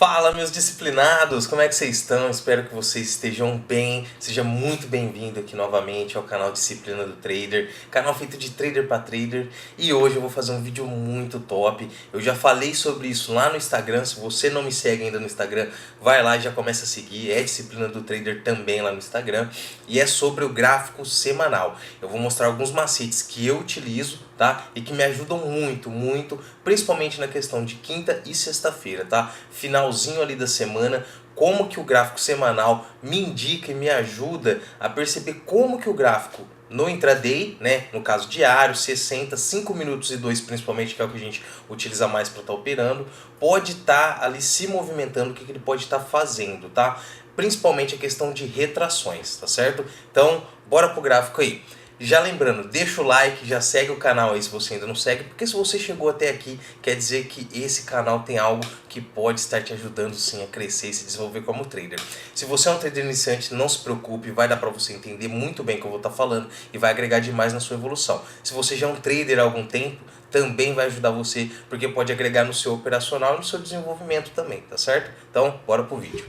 Fala, meus disciplinados, como é que vocês estão? Espero que vocês estejam bem. Seja muito bem-vindo aqui novamente ao canal Disciplina do Trader, canal feito de trader para trader. E hoje eu vou fazer um vídeo muito top. Eu já falei sobre isso lá no Instagram. Se você não me segue ainda no Instagram, vai lá e já começa a seguir. É Disciplina do Trader também lá no Instagram. E é sobre o gráfico semanal. Eu vou mostrar alguns macetes que eu utilizo, tá? E que me ajudam muito, principalmente na questão de quinta e sexta-feira, tá? Finalzinho ali da semana, como que o gráfico semanal me indica e me ajuda a perceber como que o gráfico no intraday, né, no caso diário, 60, 5 minutos e 2 principalmente, que é o que a gente utiliza mais para estar operando, pode estar ali se movimentando, o que ele pode estar fazendo, tá? Principalmente a questão de retrações, tá certo? Então, bora pro gráfico aí. Já lembrando, deixa o like, já segue o canal aí se você ainda não segue, porque se você chegou até aqui, quer dizer que esse canal tem algo que pode estar te ajudando sim a crescer e se desenvolver como trader. Se você é um trader iniciante, não se preocupe, vai dar para você entender muito bem o que eu vou estar falando e vai agregar demais na sua evolução. Se você já é um trader há algum tempo, também vai ajudar você, porque pode agregar no seu operacional e no seu desenvolvimento também, tá certo? Então, bora pro vídeo.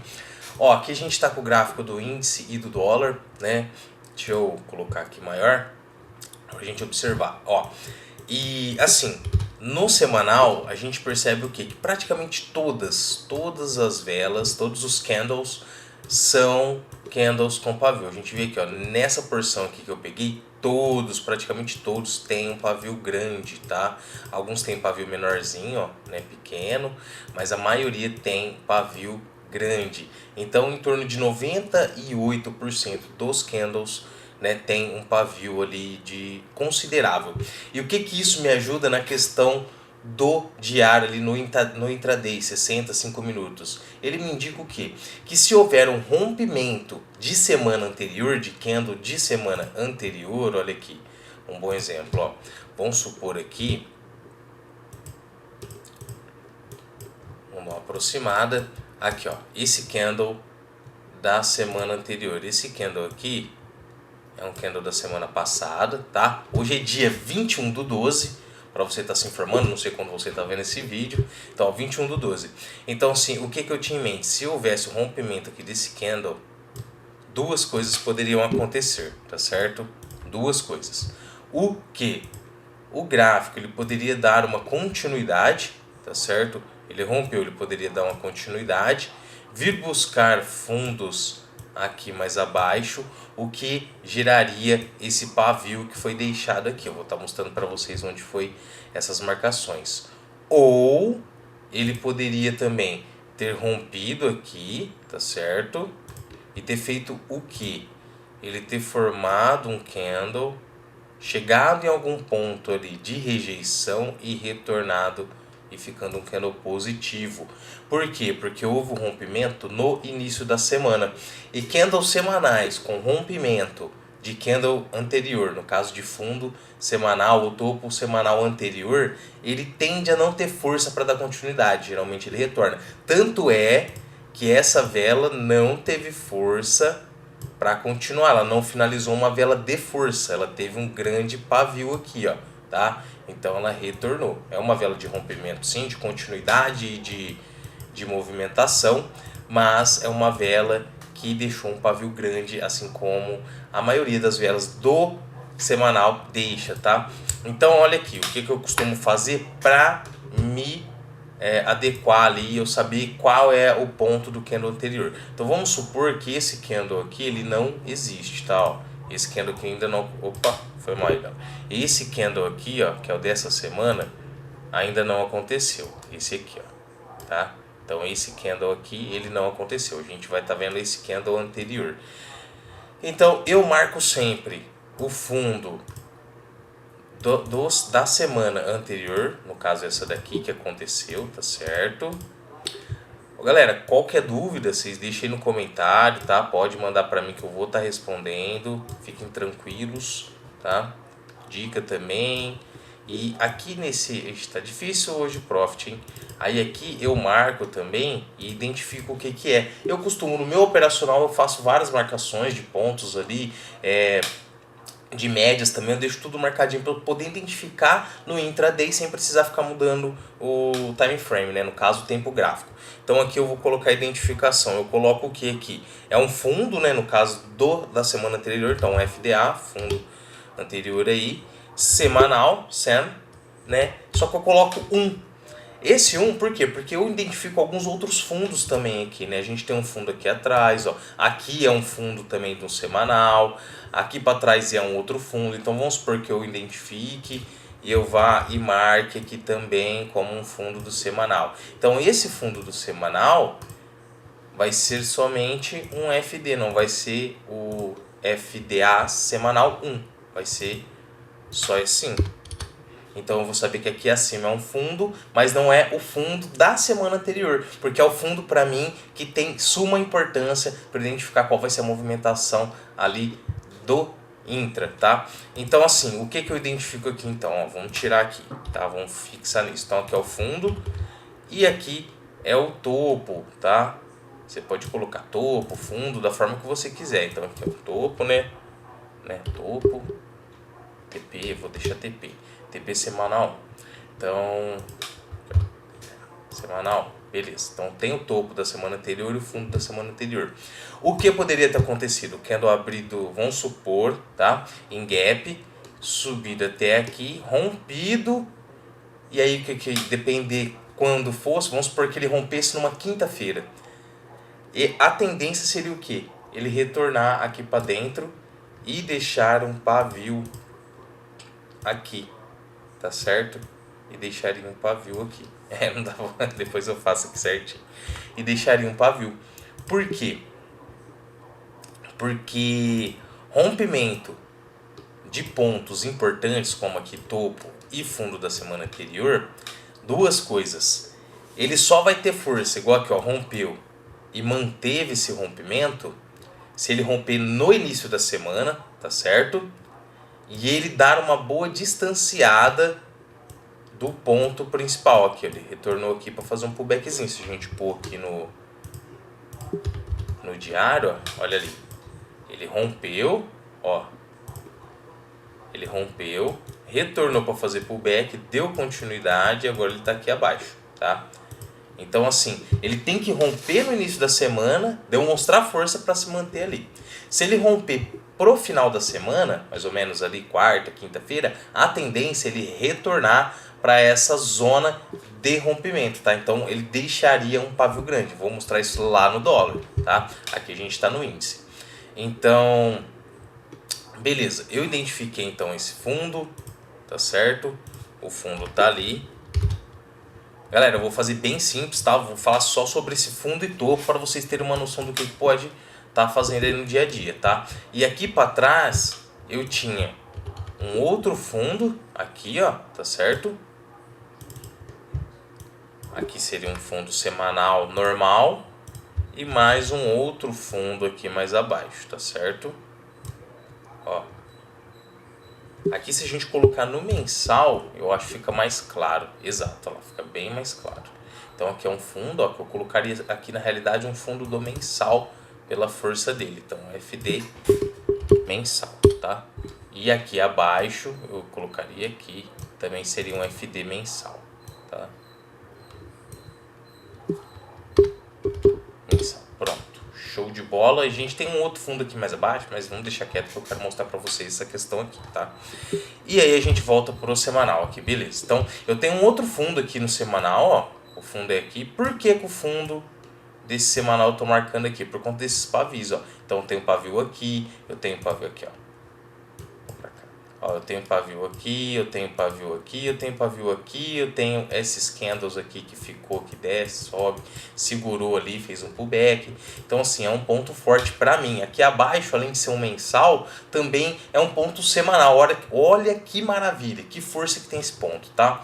Ó, aqui a gente está com o gráfico do índice e do dólar, né? Deixa eu colocar aqui maior para a gente observar, ó. E assim, no semanal a gente percebe o quê? Que praticamente todas as velas, todos os candles são candles com pavio. A gente vê aqui, ó, nessa porção aqui que eu peguei, praticamente todos têm um pavio grande, tá? Alguns têm pavio menorzinho, ó, né, pequeno, mas a maioria tem pavio grande. Então, em torno de 98% dos candles, né, tem um pavio ali de considerável. E o que isso me ajuda na questão do diário ali no intraday, 65 minutos? Ele me indica o quê? Que se houver um rompimento de semana anterior, de candle de semana anterior, olha aqui, um bom exemplo, ó. Vamos supor aqui, vamos dar uma aproximada, aqui ó, esse candle da semana anterior, esse candle aqui é um candle da semana passada, tá? Hoje é dia 21/12, para você estar se informando, não sei quando você está vendo esse vídeo. Então, 21/12. Então, assim, o que eu tinha em mente? Se houvesse um rompimento aqui desse candle, duas coisas poderiam acontecer, tá certo? Duas coisas. O que? O gráfico, ele poderia dar uma continuidade, tá certo? Ele rompeu, ele poderia dar uma continuidade, vir buscar fundos aqui mais abaixo, o que geraria esse pavio que foi deixado aqui. Eu vou estar mostrando para vocês onde foi essas marcações. Ou ele poderia também ter rompido aqui, tá certo? E ter feito o que? Ele ter formado um candle, chegado em algum ponto ali de rejeição e retornado e ficando um candle positivo. Por quê? Porque houve um rompimento no início da semana. E candles semanais com rompimento de candle anterior, no caso de fundo semanal ou topo semanal anterior, ele tende a não ter força para dar continuidade. Geralmente ele retorna. Tanto é que essa vela não teve força para continuar, ela não finalizou uma vela de força, ela teve um grande pavio aqui, ó, tá? Então ela retornou. É uma vela de rompimento, sim, de continuidade e de movimentação, mas é uma vela que deixou um pavio grande, assim como a maioria das velas do semanal deixa, tá? Então olha aqui, o que eu costumo fazer para me adequar ali, eu saber qual é o ponto do candle anterior. Então vamos supor que esse candle aqui ele não existe, tá? Ó, esse candle aqui ainda não, opa, foi mal, não. Esse candle aqui, ó, que é o dessa semana, ainda não aconteceu. Esse aqui, ó, tá? Então esse candle aqui ele não aconteceu. A gente vai estar vendo esse candle anterior. Então eu marco sempre o fundo da semana anterior, no caso essa daqui que aconteceu, tá certo? Galera, qualquer dúvida, vocês deixem aí no comentário, tá? Pode mandar para mim que eu vou estar respondendo, fiquem tranquilos, tá? Dica também. E aqui nesse, está difícil hoje Profit, hein? Aí aqui eu marco também e identifico o que é. Eu costumo, no meu operacional, eu faço várias marcações de pontos ali, de médias também, eu deixo tudo marcadinho para eu poder identificar no intraday sem precisar ficar mudando o time frame, né? No caso, o tempo gráfico. Então aqui eu vou colocar a identificação. Eu coloco o que aqui? É um fundo, né? No caso da semana anterior, então FDA, fundo anterior aí, semanal, SEM, né? Só que eu coloco esse por quê? Porque eu identifico alguns outros fundos também aqui, né? A gente tem um fundo aqui atrás, ó. Aqui é um fundo também de um semanal. Aqui para trás é um outro fundo. Então vamos supor que eu identifique e eu vá e marque aqui também como um fundo do semanal. Então esse fundo do semanal vai ser somente um FD, não vai ser o FDA semanal 1. Vai ser só assim. Então eu vou saber que aqui acima é um fundo, mas não é o fundo da semana anterior, porque é o fundo para mim que tem suma importância para identificar qual vai ser a movimentação ali do intra, tá? Então assim, o que eu identifico aqui então? Ó, vamos tirar aqui, tá? Vamos fixar nisso. Então aqui é o fundo e aqui é o topo, tá? Você pode colocar topo, fundo, da forma que você quiser. Então aqui é o topo, né? Topo, TP, vou deixar TP. TP semanal. Então, semanal, beleza. Então tem o topo da semana anterior e o fundo da semana anterior. O que poderia ter acontecido? Candle abrido, vamos supor, tá? Em gap, subido até aqui, rompido. E aí que depender quando fosse, vamos supor que ele rompesse numa quinta-feira. E a tendência seria o quê? Ele retornar aqui para dentro e deixar um pavio aqui. Tá certo? E deixaria um pavio aqui. Não dá, depois eu faço aqui certinho. E deixaria um pavio. Por quê? Porque rompimento de pontos importantes, como aqui topo e fundo da semana anterior, duas coisas. Ele só vai ter força, igual aqui, ó, rompeu e manteve esse rompimento, se ele romper no início da semana, tá certo? E ele dar uma boa distanciada do ponto principal aqui. Ele retornou aqui para fazer um pullbackzinho. Se a gente pôr aqui no diário, ó, olha ali. Ele rompeu, ó. Ele rompeu, retornou para fazer pullback, deu continuidade e agora ele está aqui abaixo, tá? Então assim, ele tem que romper no início da semana, demonstrar força para se manter ali. Se ele romper pro final da semana, mais ou menos ali quarta, quinta-feira, a tendência é ele retornar para essa zona de rompimento, tá? Então ele deixaria um pavio grande. Vou mostrar isso lá no dólar, tá? Aqui a gente está no índice. Então, beleza. Eu identifiquei então esse fundo, tá certo? O fundo tá ali. Galera, eu vou fazer bem simples, tá? Vou falar só sobre esse fundo e topo para vocês terem uma noção do que pode estar fazendo aí no dia a dia, tá? E aqui para trás eu tinha um outro fundo aqui, ó, tá certo? Aqui seria um fundo semanal normal e mais um outro fundo aqui mais abaixo, tá certo? Ó. Aqui se a gente colocar no mensal, eu acho que fica mais claro. Exato, ó, fica bem mais claro. Então aqui é um fundo, ó, que eu colocaria aqui na realidade um fundo do mensal pela força dele. Então FD mensal, tá? E aqui abaixo eu colocaria aqui, também seria um FD mensal, tá? Mensal, pronto. Show de bola. A gente tem um outro fundo aqui mais abaixo, mas vamos deixar quieto que eu quero mostrar para vocês essa questão aqui, tá? E aí a gente volta pro semanal aqui, beleza. Então, eu tenho um outro fundo aqui no semanal, ó. O fundo é aqui. Por que o fundo desse semanal eu tô marcando aqui? Por conta desses pavios, ó. Então, eu tenho pavio aqui, eu tenho pavio aqui, ó. Ó, eu tenho pavio aqui, eu tenho pavio aqui, eu tenho pavio aqui, eu tenho esses candles aqui que ficou, que desce, sobe, segurou ali, fez um pullback. Então assim, é um ponto forte para mim. Aqui abaixo, além de ser um mensal, também é um ponto semanal. Olha que maravilha, que força que tem esse ponto, tá?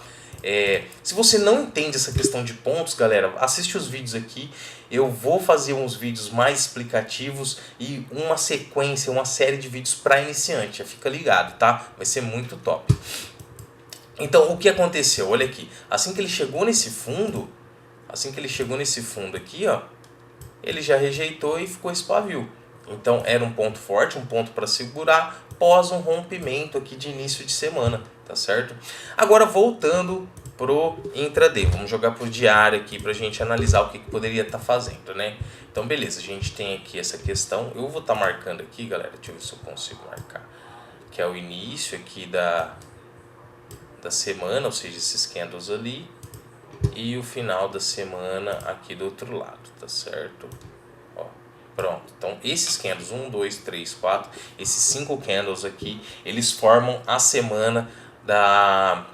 Se você não entende essa questão de pontos, galera, assiste os vídeos aqui. Eu vou fazer uns vídeos mais explicativos e uma sequência, uma série de vídeos para iniciante. Já fica ligado, tá? Vai ser muito top. Então, o que aconteceu? Olha aqui. Assim que ele chegou nesse fundo aqui, ó, ele já rejeitou e ficou esse pavio. Então era um ponto forte, um ponto para segurar pós um rompimento aqui de início de semana, tá certo? Agora voltando pro intraday, vamos jogar pro diário aqui pra gente analisar o que poderia estar fazendo, né? Então beleza, a gente tem aqui essa questão, eu vou estar marcando aqui, galera, deixa eu ver se eu consigo marcar, que é o início aqui da semana, ou seja, esses candles ali, e o final da semana aqui do outro lado, tá certo? Ó, pronto, então esses candles, 1, 2, 3, 4, esses 5 candles aqui, eles formam a semana da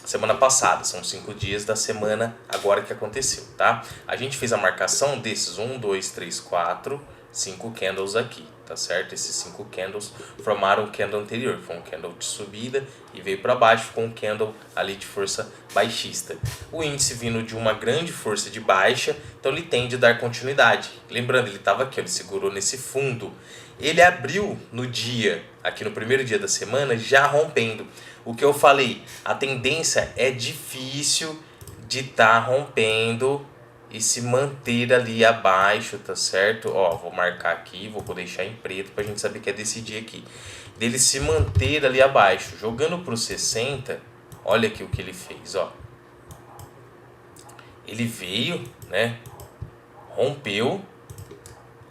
semana passada, são 5 dias da semana agora que aconteceu, tá? A gente fez a marcação desses 1, 2, 3, 4, 5 candles aqui, tá certo? Esses 5 candles formaram o candle anterior, foi um candle de subida e veio para baixo com um candle ali de força baixista. O índice vindo de uma grande força de baixa, então ele tende a dar continuidade. Lembrando, ele estava aqui, ele segurou nesse fundo. Ele abriu no dia, aqui no primeiro dia da semana, já rompendo. O que eu falei, a tendência é difícil de estar rompendo e se manter ali abaixo, tá certo? Ó, vou marcar aqui, vou deixar em preto pra gente saber que é desse dia aqui. Dele se manter ali abaixo, jogando pro 60, olha aqui o que ele fez, ó. Ele veio, né, rompeu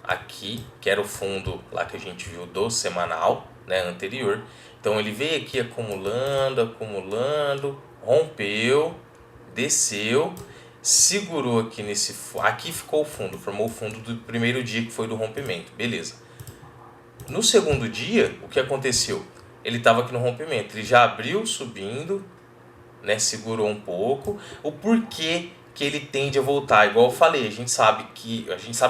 aqui, que era o fundo lá que a gente viu do semanal, né, anterior. Então ele veio aqui acumulando, rompeu, desceu, segurou aqui nesse, aqui ficou o fundo, formou o fundo do primeiro dia que foi do rompimento, beleza. No segundo dia, o que aconteceu? Ele estava aqui no rompimento, ele já abriu subindo, né, segurou um pouco. O porquê que ele tende a voltar, igual eu falei, a gente sabe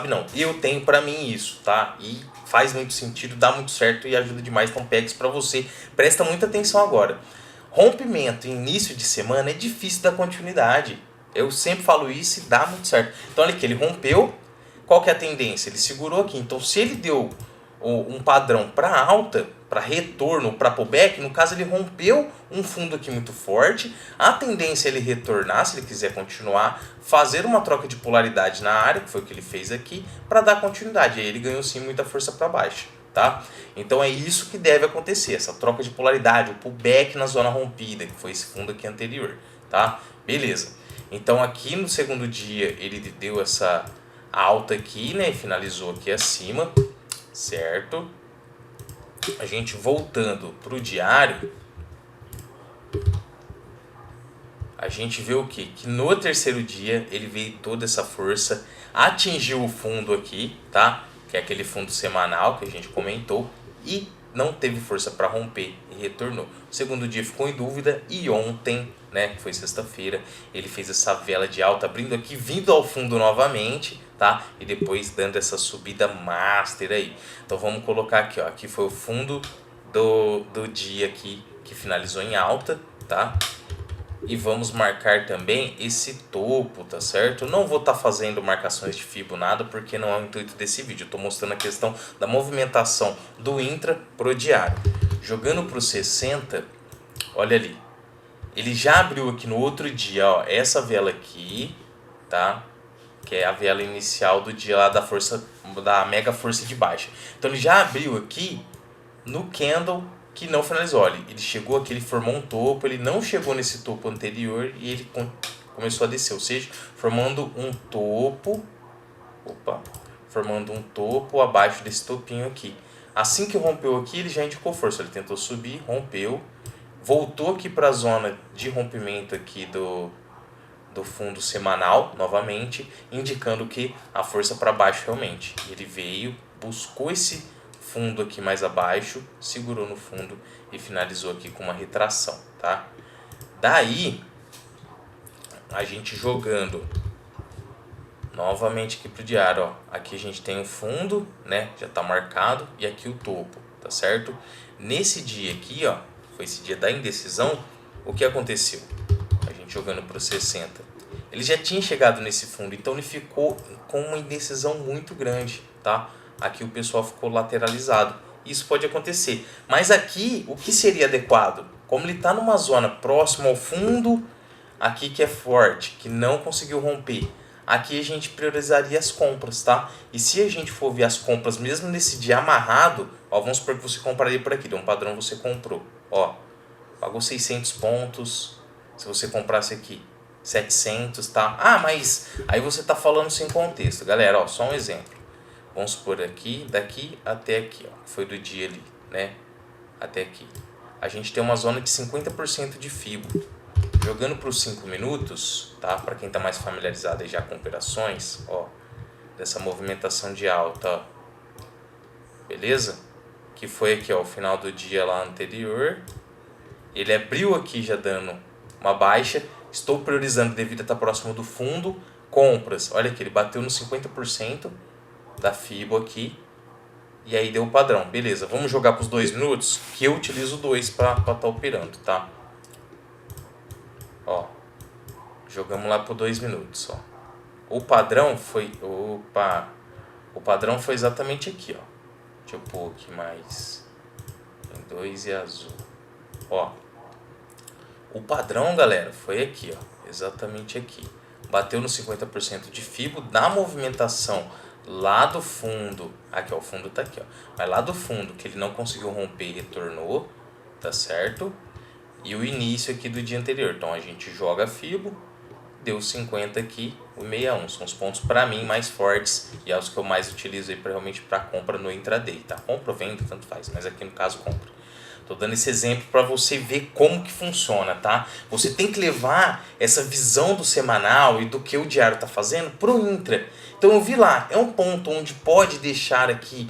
não, eu tenho pra mim isso, tá? E faz muito sentido, dá muito certo e ajuda demais, então pega isso pra você, presta muita atenção agora. Rompimento em início de semana é difícil dar continuidade, eu sempre falo isso e dá muito certo. Então olha aqui, ele rompeu, qual que é a tendência? Ele segurou aqui, então se ele deu um padrão para alta, para retorno, para pullback, no caso ele rompeu um fundo aqui muito forte, a tendência é ele retornar, se ele quiser continuar, fazer uma troca de polaridade na área, que foi o que ele fez aqui, para dar continuidade, aí ele ganhou sim muita força para baixo, tá? Então é isso que deve acontecer, essa troca de polaridade, o pullback na zona rompida, que foi esse fundo aqui anterior, tá? Beleza, então aqui no segundo dia ele deu essa alta aqui, né, e finalizou aqui acima, certo? A gente voltando para o diário, a gente vê o quê? Que no terceiro dia ele veio toda essa força, atingiu o fundo aqui, tá? Que é aquele fundo semanal que a gente comentou, e não teve força para romper e retornou. O segundo dia ficou em dúvida e ontem, né, que foi sexta-feira, ele fez essa vela de alta abrindo aqui, vindo ao fundo novamente, tá? E depois dando essa subida master aí. Então vamos colocar aqui, ó, aqui foi o fundo do dia aqui que finalizou em alta, tá? E vamos marcar também esse topo, tá certo? Não vou estar fazendo marcações de Fibo nada, porque não é o intuito desse vídeo. Eu tô mostrando a questão da movimentação do intra pro diário. Jogando pro 60, olha ali. Ele já abriu aqui no outro dia, ó, essa vela aqui, tá? Que é a vela inicial do dia lá da força, da mega força de baixa. Então ele já abriu aqui no candle que não finalizou. Olha, ele chegou aqui, ele formou um topo, ele não chegou nesse topo anterior e ele começou a descer, ou seja, formando um topo, formando um topo abaixo desse topinho aqui. Assim que rompeu aqui, ele já indicou força, ele tentou subir, rompeu, voltou aqui para a zona de rompimento aqui do fundo semanal, novamente, indicando que a força para baixo realmente. Ele veio, buscou esse fundo aqui mais abaixo, segurou no fundo e finalizou aqui com uma retração, tá? Daí, a gente jogando novamente aqui pro diário, ó, aqui a gente tem o fundo, né, já tá marcado, e aqui o topo, tá certo? Nesse dia aqui, ó, foi esse dia da indecisão, o que aconteceu? A gente jogando pro 60, ele já tinha chegado nesse fundo, então ele ficou com uma indecisão muito grande, tá? Aqui o pessoal ficou lateralizado. Isso pode acontecer. Mas aqui, o que seria adequado? Como ele está numa zona próxima ao fundo, aqui que é forte, que não conseguiu romper. aqui a gente priorizaria as compras, tá? E se a gente for ver as compras mesmo nesse dia amarrado, ó, vamos supor que você compraria por aqui, deu um padrão, você comprou, ó, pagou 600 pontos, se você comprasse aqui 700, tá? Ah, mas aí você tá falando sem contexto, galera, ó, só um exemplo. Vamos supor aqui, daqui até aqui, ó, foi do dia ali, né, até aqui. A gente tem uma zona de 50% de FIBO. Jogando para os 5 minutos, tá? Para quem está mais familiarizado aí já com operações, ó, dessa movimentação de alta, ó, beleza? Que foi aqui, ó, o final do dia lá anterior. Ele abriu aqui já dando uma baixa. Estou priorizando devido a estar próximo do fundo. Compras, olha aqui, ele bateu no 50% da FIBO aqui. E aí deu o padrão, beleza. Vamos jogar para os 2 minutos, que eu utilizo 2 para estar operando, tá? Ó, jogamos lá por 2 minutos, ó. O padrão foi... Opa! O padrão foi exatamente aqui, ó. Deixa eu pôr aqui mais... Tem 2 e azul. Ó. O padrão, galera, foi aqui, ó. Exatamente aqui. Bateu no 50% de FIBO da movimentação lá do fundo. Aqui, ó. O fundo tá aqui, ó. Mas lá do fundo, que ele não conseguiu romper e retornou. Tá certo? E o início aqui do dia anterior. Então, a gente joga a FIBO. Deu 50 aqui, o 61. São os pontos para mim mais fortes e é os que eu mais utilizo aí realmente para compra no intraday, tá? Compra ou venda, tanto faz, mas aqui no caso compra. Tô dando esse exemplo para você ver como que funciona, tá? Você tem que levar essa visão do semanal e do que o diário tá fazendo pro intra. Então eu vi lá, é um ponto onde pode deixar aqui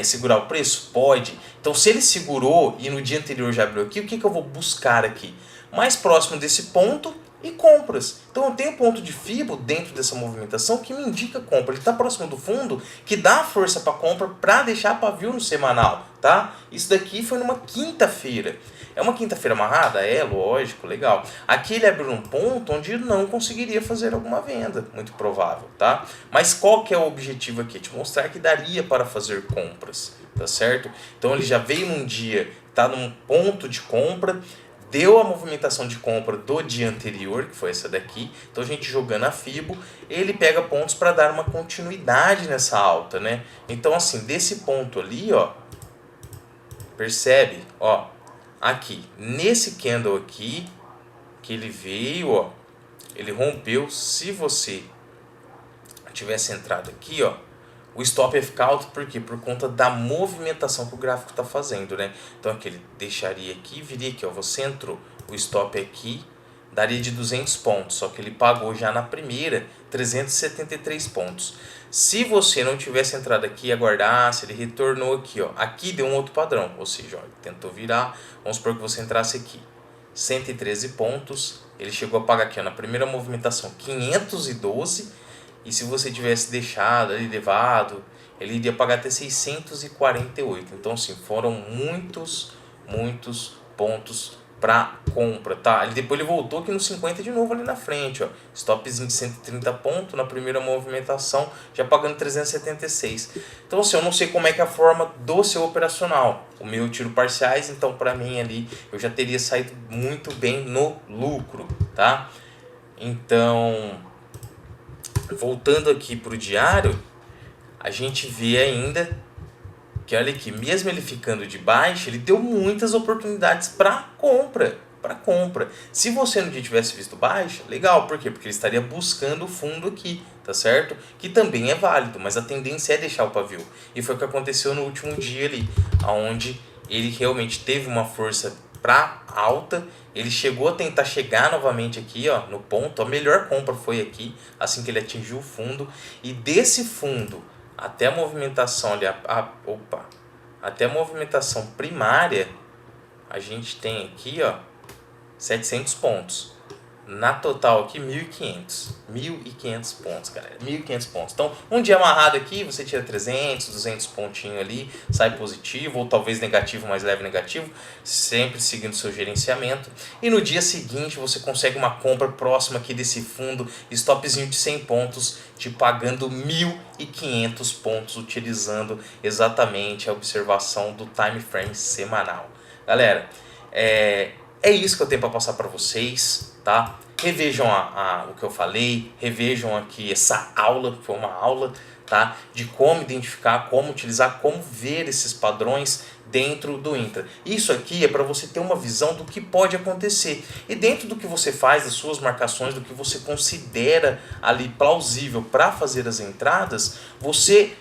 segurar o preço? Pode. Então se ele segurou e no dia anterior já abriu aqui, o que que eu vou buscar aqui? Mais próximo desse ponto e compras. Então eu tenho ponto de FIBO dentro dessa movimentação que me indica compra. Ele está próximo do fundo, que dá força para compra para deixar pavio no semanal, tá? Isso daqui foi numa quinta-feira. É uma quinta-feira amarrada? É, lógico, legal. Aqui ele abriu um ponto onde não conseguiria fazer alguma venda, muito provável, tá? Mas qual que é o objetivo aqui? Te mostrar que daria para fazer compras, tá certo? Então ele já veio num dia, tá num ponto de compra, deu a movimentação de compra do dia anterior, que foi essa daqui. Então a gente jogando a FIBO, ele pega pontos para dar uma continuidade nessa alta, né? Então assim, desse ponto ali, ó, percebe, ó, aqui, nesse candle aqui, que ele veio, ó, ele rompeu. Se você tivesse entrado aqui, ó, o stop ia ficar alto, por quê? Por conta da movimentação que o gráfico está fazendo, né? Então aqui ele deixaria aqui, viria aqui, ó, você entrou, o stop aqui daria de 200 pontos, só que ele pagou já na primeira 373 pontos. Se você não tivesse entrado aqui e aguardasse, ele retornou aqui, ó, aqui deu um outro padrão, ou seja, ó, ele tentou virar, vamos supor que você entrasse aqui, 113 pontos, ele chegou a pagar aqui, ó, na primeira movimentação 512. E se você tivesse deixado ali, levado, ele iria pagar até 648. Então, assim, foram muitos pontos para compra, tá? Depois ele voltou aqui no 50 de novo ali na frente, ó. Stopzinho de 130 pontos na primeira movimentação, já pagando 376. Então, assim, eu não sei como é que é a forma do seu operacional. O meu eu tiro parciais, então para mim ali eu já teria saído muito bem no lucro, tá? Então, voltando aqui para o diário, a gente vê ainda que, olha aqui, mesmo ele ficando de baixo, ele deu muitas oportunidades para compra. Se você no dia tivesse visto baixa, legal, por quê? Porque ele estaria buscando o fundo aqui, tá certo? Que também é válido, mas a tendência é deixar o pavio. E foi o que aconteceu no último dia ali, onde ele realmente teve uma força para alta. Ele chegou a tentar chegar novamente aqui, ó, no ponto. A melhor compra foi aqui, assim que ele atingiu o fundo. E desse fundo até a movimentação ali, até a movimentação primária, a gente tem aqui, ó, 700 pontos. Na total aqui, 1.500 pontos, galera. 1.500 pontos. Então, um dia amarrado aqui, você tira 300, 200 pontinhos ali, sai positivo, ou talvez negativo, mais leve negativo, sempre seguindo o seu gerenciamento. E no dia seguinte, você consegue uma compra próxima aqui desse fundo, stopzinho de 100 pontos, te pagando 1.500 pontos, utilizando exatamente a observação do time frame semanal. Galera, é isso que eu tenho para passar para vocês, tá? revejam o que eu falei, revejam aqui essa aula, que foi uma aula, tá? De como identificar, como utilizar, como ver esses padrões dentro do intra. Isso aqui é para você ter uma visão do que pode acontecer. E dentro do que você faz, das suas marcações, do que você considera ali plausível para fazer as entradas, você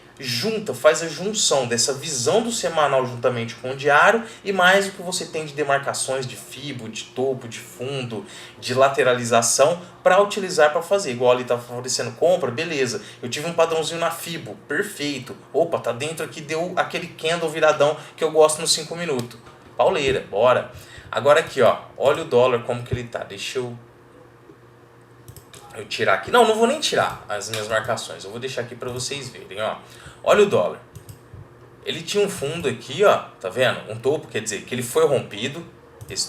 faz a junção dessa visão do semanal juntamente com o diário e mais o que você tem de demarcações de fibo, de topo, de fundo, de lateralização para utilizar para fazer. Igual ali está favorecendo compra, beleza. Eu tive um padrãozinho na fibo, perfeito. Opa, tá dentro aqui, deu aquele candle viradão que eu gosto nos 5 minutos. Pauleira, bora. Agora aqui, ó, olha o dólar como que ele tá. Deixa eu tirar aqui. Não vou nem tirar as minhas marcações. Eu vou deixar aqui para vocês verem, ó. Olha o dólar. Ele tinha um fundo aqui, ó, tá vendo? Um topo, quer dizer, que ele foi rompido. Esse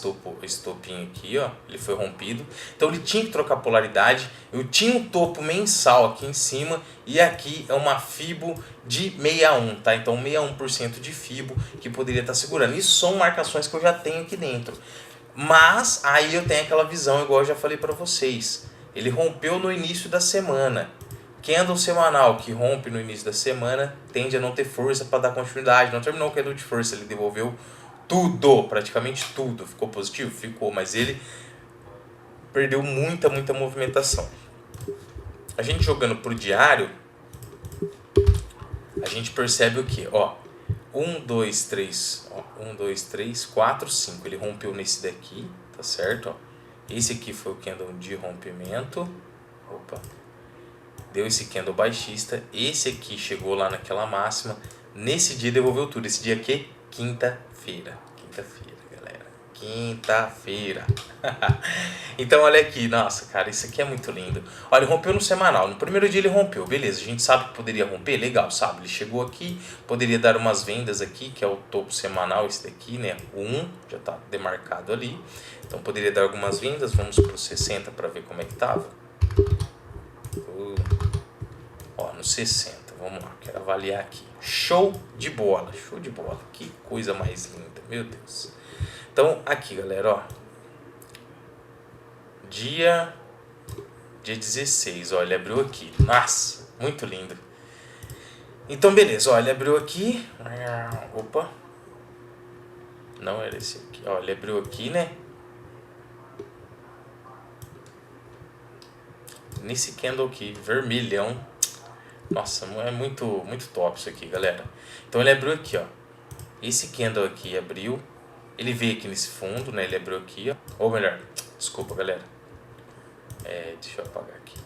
topinho aqui, ó, ele foi rompido. Então ele tinha que trocar polaridade. Eu tinha um topo mensal aqui em cima e aqui é uma fibo de 61, tá? Então 61% de fibo que poderia estar segurando. Isso são marcações que eu já tenho aqui dentro. Mas aí eu tenho aquela visão, igual eu já falei para vocês. Ele rompeu no início da semana. Candle semanal que rompe no início da semana tende a não ter força para dar continuidade. Não terminou o candle de força, ele devolveu tudo, praticamente tudo. Ficou positivo? Ficou, mas ele perdeu muita movimentação. A gente jogando pro diário, a gente percebe o que? Ó, 1, 2, 3, 4, 5. Ele rompeu nesse daqui, tá certo? Ó. Esse aqui foi o candle de rompimento. Opa. Deu esse candle baixista. Esse aqui chegou lá naquela máxima. Nesse dia devolveu tudo. Esse dia aqui, quinta-feira. Quinta-feira, galera. Quinta-feira. Então olha aqui. Nossa, cara, isso aqui é muito lindo. Olha, ele rompeu no semanal. No primeiro dia ele rompeu. Beleza, a gente sabe que poderia romper. Legal, sabe? Ele chegou aqui. Poderia dar umas vendas aqui, que é o topo semanal, esse daqui, né? O 1 já tá demarcado ali. Então poderia dar algumas vendas. Vamos pro 60 para ver como é que tava. Ó, no 60, vamos lá, quero avaliar aqui. Show de bola, que coisa mais linda, meu Deus. Então, aqui, galera, ó. Dia 16, ó, ele abriu aqui. Nossa, muito lindo. Então, beleza, ó, ele abriu aqui. Opa. Não era esse aqui, ó, ele abriu aqui, né? Nesse candle aqui, vermelhão. Nossa, é muito top isso aqui, galera. Então ele abriu aqui, ó. Esse candle aqui abriu. Ele veio aqui nesse fundo, né? Ele abriu aqui, ó. Ou melhor, desculpa, galera. Deixa eu apagar aqui.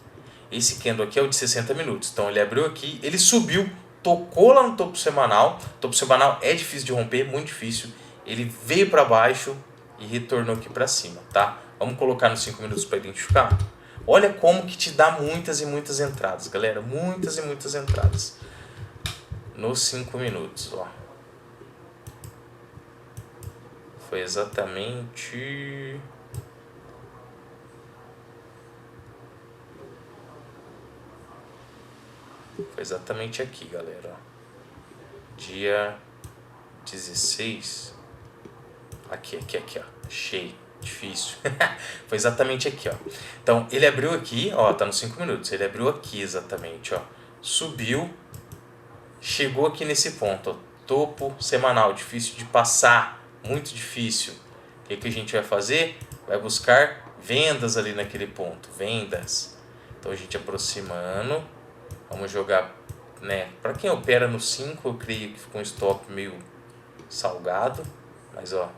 Esse candle aqui é o de 60 minutos. Então ele abriu aqui, ele subiu, tocou lá no topo semanal. O topo semanal é difícil de romper, muito difícil. Ele veio para baixo e retornou aqui para cima, tá? Vamos colocar nos 5 minutos para identificar. Olha como que te dá muitas e muitas entradas, galera. Muitas e muitas entradas. Nos 5 minutos, ó. Foi exatamente... Foi exatamente aqui, galera. Ó. Dia 16. Aqui, ó. Achei. Difícil. Foi exatamente aqui, ó. Então, ele abriu aqui, ó, tá nos 5 minutos. Ele abriu aqui exatamente, ó. Subiu. Chegou aqui nesse ponto, ó. Topo semanal, difícil de passar. Muito difícil. O que a gente vai fazer? Vai buscar vendas ali naquele ponto. Vendas. Então, a gente aproximando. Vamos jogar, né? Para quem opera no 5, eu creio que ficou um stop meio salgado. Mas, ó.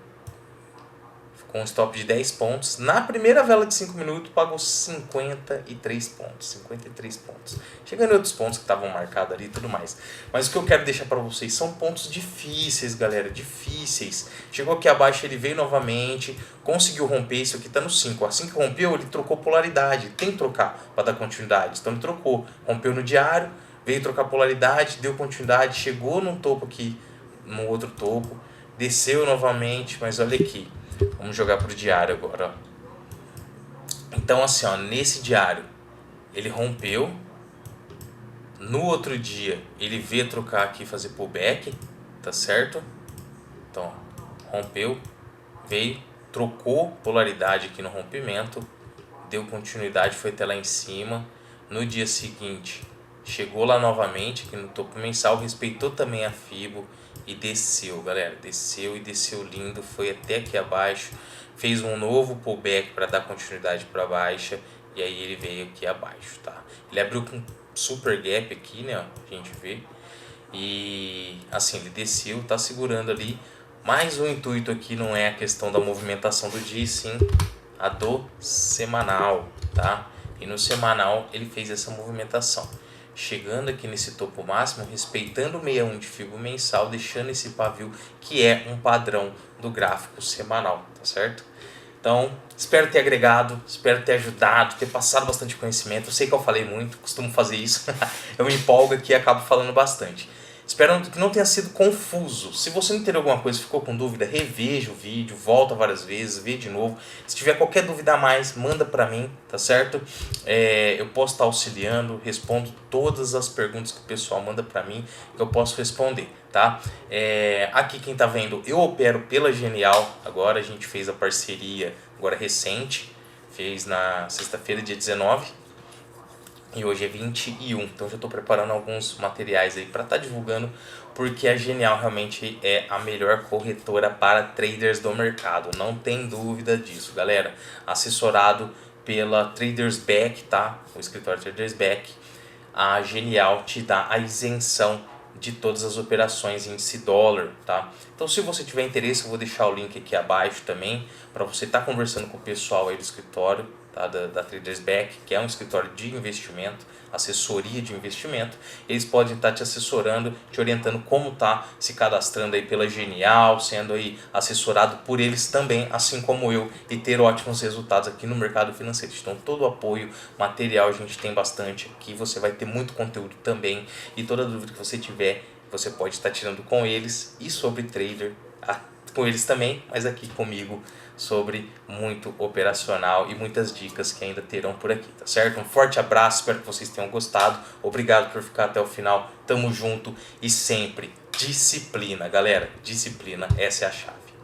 Com um stop de 10 pontos. Na primeira vela de 5 minutos, pagou 53 pontos. 53 pontos. Chegando em outros pontos que estavam marcados ali e tudo mais. Mas o que eu quero deixar para vocês são pontos difíceis, galera. Difíceis. Chegou aqui abaixo, ele veio novamente. Conseguiu romper. Isso aqui tá no 5. Assim que rompeu, ele trocou polaridade. Tem que trocar para dar continuidade. Então ele trocou. Rompeu no diário. Veio trocar polaridade. Deu continuidade. Chegou num topo aqui. No outro topo. Desceu novamente. Mas olha aqui. Vamos jogar pro diário agora, ó. Então assim, ó, nesse diário ele rompeu. No outro dia ele veio trocar aqui e fazer pullback, tá certo? Então, ó, rompeu, veio, trocou polaridade aqui no rompimento, deu continuidade, foi até lá em cima. No dia seguinte chegou lá novamente aqui no topo mensal, respeitou também a Fibo e desceu, galera, desceu e desceu lindo, foi até aqui abaixo, fez um novo pullback para dar continuidade para baixa e aí ele veio aqui abaixo, tá? Ele abriu com super gap aqui, né, ó, a gente vê, e assim ele desceu, tá segurando ali, mas o intuito aqui não é a questão da movimentação do dia, sim a do semanal, tá? E no semanal ele fez essa movimentação, chegando aqui nesse topo máximo, respeitando o 61 de Fibo mensal, deixando esse pavio que é um padrão do gráfico semanal, tá certo? Então, espero ter agregado, espero ter ajudado, ter passado bastante conhecimento. Eu sei que eu falei muito, costumo fazer isso, eu me empolgo aqui e acabo falando bastante. Espero que não tenha sido confuso. Se você não entendeu alguma coisa, ficou com dúvida, reveja o vídeo, volta várias vezes, vê de novo. Se tiver qualquer dúvida a mais, manda pra mim, tá certo? Eu posso estar auxiliando, respondo todas as perguntas que o pessoal manda pra mim, que eu posso responder, tá? Aqui quem tá vendo, eu opero pela Genial, agora a gente fez a parceria, agora recente, fez na sexta-feira, dia 19. E hoje é 21, então já estou preparando alguns materiais aí para estar divulgando, porque a Genial realmente é a melhor corretora para traders do mercado, não tem dúvida disso, galera. Assessorado pela Traders Back, tá? O escritório Traders Back, a Genial te dá a isenção de todas as operações em índice dólar, tá? Então se você tiver interesse, eu vou deixar o link aqui abaixo também, para você estar conversando com o pessoal aí do escritório, tá? da Traders Back, que é um escritório de investimento, assessoria de investimento. Eles podem estar te assessorando, te orientando como tá se cadastrando aí pela Genial, sendo aí assessorado por eles também, assim como eu, e ter ótimos resultados aqui no mercado financeiro. Então todo o apoio material a gente tem bastante aqui, você vai ter muito conteúdo também, e toda dúvida que você tiver, você pode estar tirando com eles, e sobre trader, com eles também, mas aqui comigo, sobre muito operacional e muitas dicas que ainda terão por aqui, tá certo? Um forte abraço, espero que vocês tenham gostado, obrigado por ficar até o final, tamo junto e sempre disciplina, galera, disciplina, essa é a chave.